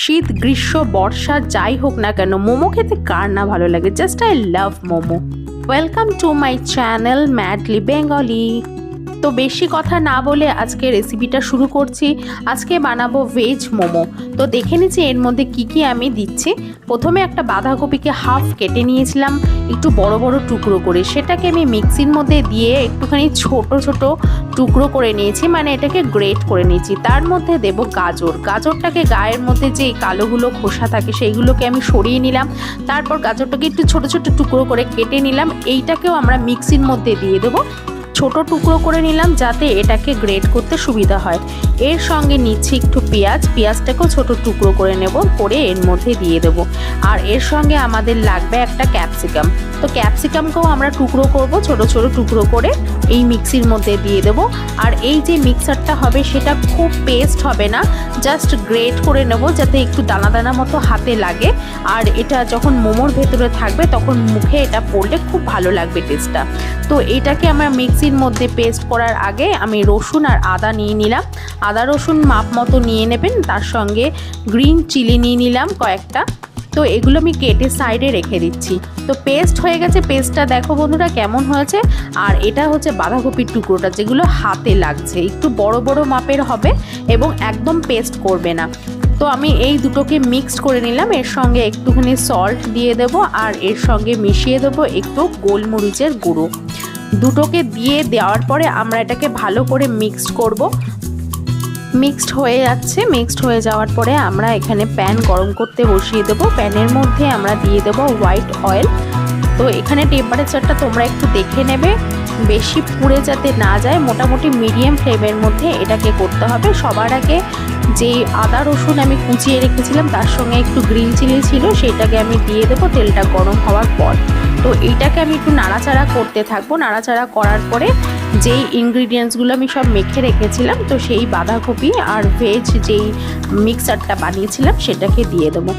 শীত গ্রীষ্ম বর্ষা যাই হোক না কেন মোমো খেতে কার না ভালো লাগে। Just I love momo. Welcome to my channel madly Bengali. তো বেশি কথা না বলে আজকে রেসিপিটা শুরু করছি। আজকে বানাবো ভেজ মোমো। তো দেখে নিচ্ছি এর মধ্যে কি আমি দিচ্ছি। প্রথমে একটা বাঁধাকপিকে হাফ কেটে নিয়েছিলাম একটু বড় বড় টুকরো করে, সেটাকে আমি মিক্সির মধ্যে দিয়ে একটুখানি ছোট ছোট টুকরো করে নিয়েছি, মানে এটাকে গ্রেট করে নিয়েছি। তার মধ্যে দেব গাজর। গাজরটাকে গায়ের মধ্যে যে কালোগুলো খোসা থাকে সেইগুলোকে আমি সরিয়ে নিলাম। তারপর গাজরটাকে একটু ছোট ছোট টুকরো করে কেটে নিলাম। এইটাকেও আমরা মিক্সির মধ্যে দিয়ে দেবো। ছোট টুকরো করে নিলাম যাতে এটাকে গ্রেট করতে সুবিধা হয়। এর সঙ্গে নিচ্ছি একটু পেঁয়াজটাকেও ছোট টুকরো করে নেব, করে এর মধ্যে দিয়ে দেবো। আর এর সঙ্গে আমাদের লাগবে একটা ক্যাপসিকাম। তো ক্যাপসিকামকেও আমরা টুকরো করব, ছোট ছোট টুকরো করে এই মিক্সির মধ্যে দিয়ে দেবো। আর এই যে মিক্সারটা হবে সেটা খুব পেস্ট হবে না, জাস্ট গ্রেট করে নেব যাতে একটু দানা দানা মতো হাতে লাগে। আর এটা যখন মোমোর ভেতরে থাকবে তখন মুখে এটা পড়লে খুব ভালো লাগবে টেস্টটা। তো এটাকে আমরা মিক্সির মধ্যে পেস্ট করার আগে আমি রসুন আর আদা নিয়ে নিলাম। আদা রসুন মাপ মতো নিয়ে নেবেন। তার সঙ্গে গ্রিন চিলি নিয়ে নিলাম কয়েকটা। তো এগুলো আমি কেটে সাইডে রেখে দিচ্ছি। তো পেস্ট হয়ে গেছে। পেস্টটা দেখো বন্ধুরা কেমন হয়েছে। আর এটা হচ্ছে বাঁধাকপির টুকরোটা, যেগুলো হাতে লাগছে, একটু বড় বড় মাপের হবে এবং একদম পেস্ট করবে না। তো আমি এই দুটোকে মিক্সড করে নিলাম। এর সঙ্গে একটুখানি সল্ট দিয়ে দেব আর এর সঙ্গে মিশিয়ে দেবো একটু গোলমরিচের গুঁড়ো। দুটোকে দিয়ে দেওয়ার পরে আমরা এটাকে ভালো করে মিক্সড করব। মিক্সড হয়ে যাচ্ছে। মিক্সড হয়ে যাওয়ার পরে আমরা এখানে প্যান গরম করতে বসিয়ে দেবো। প্যানের মধ্যে আমরা দিয়ে দেবো হোয়াইট অয়েল। তো এখানে টেম্পারেচারটা তোমরা একটু দেখে নেবে, বেশি পুড়ে যাতে না যায়। মোটামুটি মিডিয়াম ফ্লেমের মধ্যে এটাকে করতে হবে। সবার আগে যে আদা রসুন আমি কুচিয়ে রেখেছিলাম তার সঙ্গে একটু গ্রিন চিলি ছিল, সেটাকে আমি দিয়ে দেবো তেলটা গরম হওয়ার পর। তো এইটাকে আমি একটু নাড়াচাড়া করতে থাকবো। নাড়াচাড়া করার পরে যেই ইনগ্রিডিয়েন্টসগুলো আমি সব মেখে রেখেছিলাম, তো সেই বাঁধাকপি আর ভেজ যেই মিক্সারটা বানিয়েছিলাম সেটাকে দিয়ে দেবো।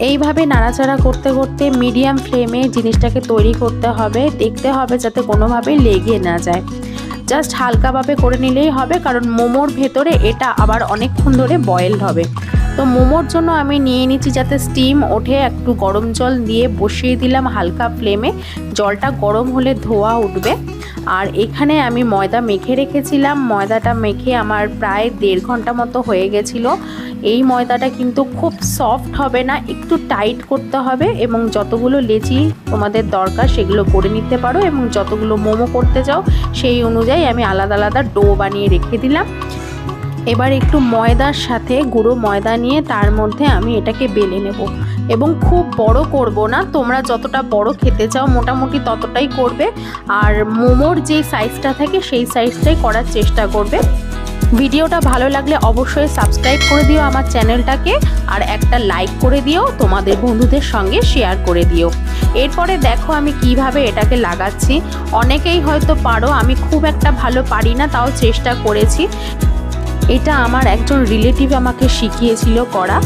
এইভাবে নাড়াচাড়া করতে করতে মিডিয়াম ফ্লেমে জিনিসটাকে তৈরি করতে হবে। দেখতে হবে যাতে কোনোভাবে লেগে না যায়। জাস্ট হালকাভাবে করে নিলেই হবে, কারণ মোমোর ভেতরে এটা আবার অনেকক্ষণ ধরে বয়েল হবে। তো মোমোর জন্য আমি নিয়ে নিচ্ছি যাতে স্টিম ওঠে, একটু গরম জল দিয়ে বসিয়ে দিলাম হালকা ফ্লেমে। জলটা গরম হলে ধোয়া উঠবে। আর এখানে আমি ময়দা মেখে রেখেছিলাম। ময়দাটা মেখে আমার প্রায় 1.5 ঘন্টা মতো হয়ে গেছিলো। এই ময়দাটা কিন্তু খুব সফট হবে না, একটু টাইট করতে হবে। এবং যতগুলো লেচি তোমাদের দরকার সেগুলো করে নিতে পারো, এবং যতগুলো মোমো করতে চাও সেই অনুযায়ী আমি আলাদা আলাদা ডো বানিয়ে রেখে দিলাম। এবার একটু ময়দার সাথে গুঁড়ো ময়দা নিয়ে তার মধ্যে আমি এটাকে বেলে নেব। এবং খুব বড় করব না, তোমরা যতটা বড় খেতে চাও মোটামুটি ততটাই করবে। আর মোমোর যে সাইজটা থাকে সেই সাইজটাই করার চেষ্টা করবে। ভিডিওটা ভালো লাগলে অবশ্যই সাবস্ক্রাইব করে দিও আমার চ্যানেলটাকে, আর একটা লাইক করে দিও, তোমাদের বন্ধুদের সঙ্গে শেয়ার করে দিও। এরপরে দেখো আমি কিভাবে এটাকে লাগাচ্ছি। অনেকেই হয়তো পারো, আমি খুব একটা ভালো পারি না, তাও চেষ্টা করেছি। এটা আমার একজন রিলেটিভ আমাকে শিখিয়েছিল করা।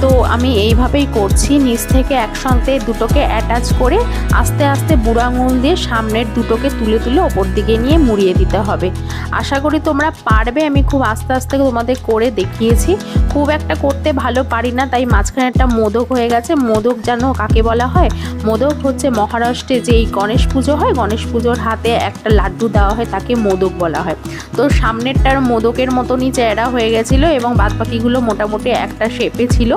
তো আমি এইভাবেই করছি। নিচ থেকে একসঙ্গে দুটোকে অ্যাটাচ করে আস্তে আস্তে বুড়ো আঙুল দিয়ে সামনের দুটোকে তুলে তুলে ওপর দিকে নিয়ে মুড়িয়ে দিতে হবে। আশা করি তোমরা পারবে। আমি খুব আস্তে আস্তে তোমাদের করে দেখিয়েছি। খুব একটা করতে ভালো পারি না, তাই মাঝখানে একটা মোদক হয়ে গেছে। মোদক জানো কাকে বলা হয়? মোদক হচ্ছে মহারাষ্ট্রে যেই গণেশ পুজো হয়, গণেশ পুজোর হাতে একটা লাড্ডু দেওয়া হয়, তাকে মোদক বলা হয়। তো সামনেরটার মোদকের মতনই চেহারা হয়ে গেছিলো এবং বাদবাকিগুলো মোটামুটি একটা শেপে ছিল।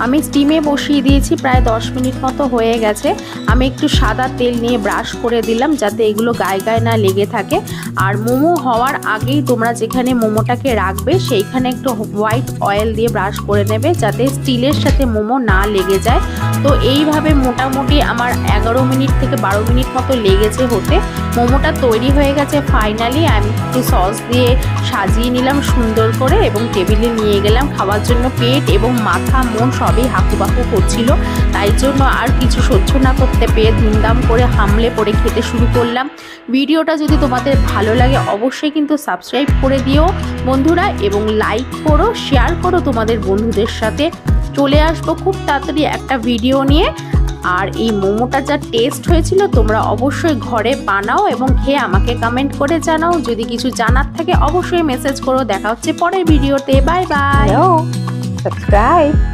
আমি স্টিমে বসিয়ে দিয়েছি, প্রায় 10 মিনিট মতো হয়ে গেছে। আমি একটু সাদা তেল নিয়ে ব্রাশ করে দিলাম যাতে এগুলো গায়ে গায়ে না লেগে থাকে। আর মোমো হওয়ার আগেই তোমরা যেখানে মোমোটাকে রাখবে সেইখানে একটু হোয়াইট অয়েল দিয়ে ব্রাশ করে নেবে যাতে স্টিলের সাথে মোমো না লেগে যায়। তো এইভাবে মোটামুটি আমার 11 মিনিট থেকে 12 মিনিট মতো লেগেছে হতে। মোমোটা তৈরি হয়ে গেছে ফাইনালি। আমি একটু সস দিয়ে সাজিয়ে নিলাম সুন্দর করে এবং টেবিলে নিয়ে গেলাম খাওয়ার জন্য। পেট এবং মাথা মন সবই হাকুপাকু করছিল, তাই জন্য আর কিছু সহ্য না করতে পেয়ে ধুমধাম করে হামলে পড়ে খেতে শুরু করলাম। ভিডিওটা যদি তোমাদের ভালো লাগে অবশ্যই কিন্তু সাবস্ক্রাইব করে দিও বন্ধুরা, এবং লাইক করো, শেয়ার করো তোমাদের বন্ধুদের সাথে। চলে আসবো খুব তাড়াতাড়ি একটা ভিডিও নিয়ে। আর এই মোমোটা যা টেস্ট হয়েছিল তোমরা অবশ্যই ঘরে বানাও এবং খেয়ে আমাকে কমেন্ট করে জানাও। যদি কিছু জানার থাকে অবশ্যই মেসেজ করো। দেখা হচ্ছে পরের ভিডিওতে। Bye bye. সাবস্ক্রাইব।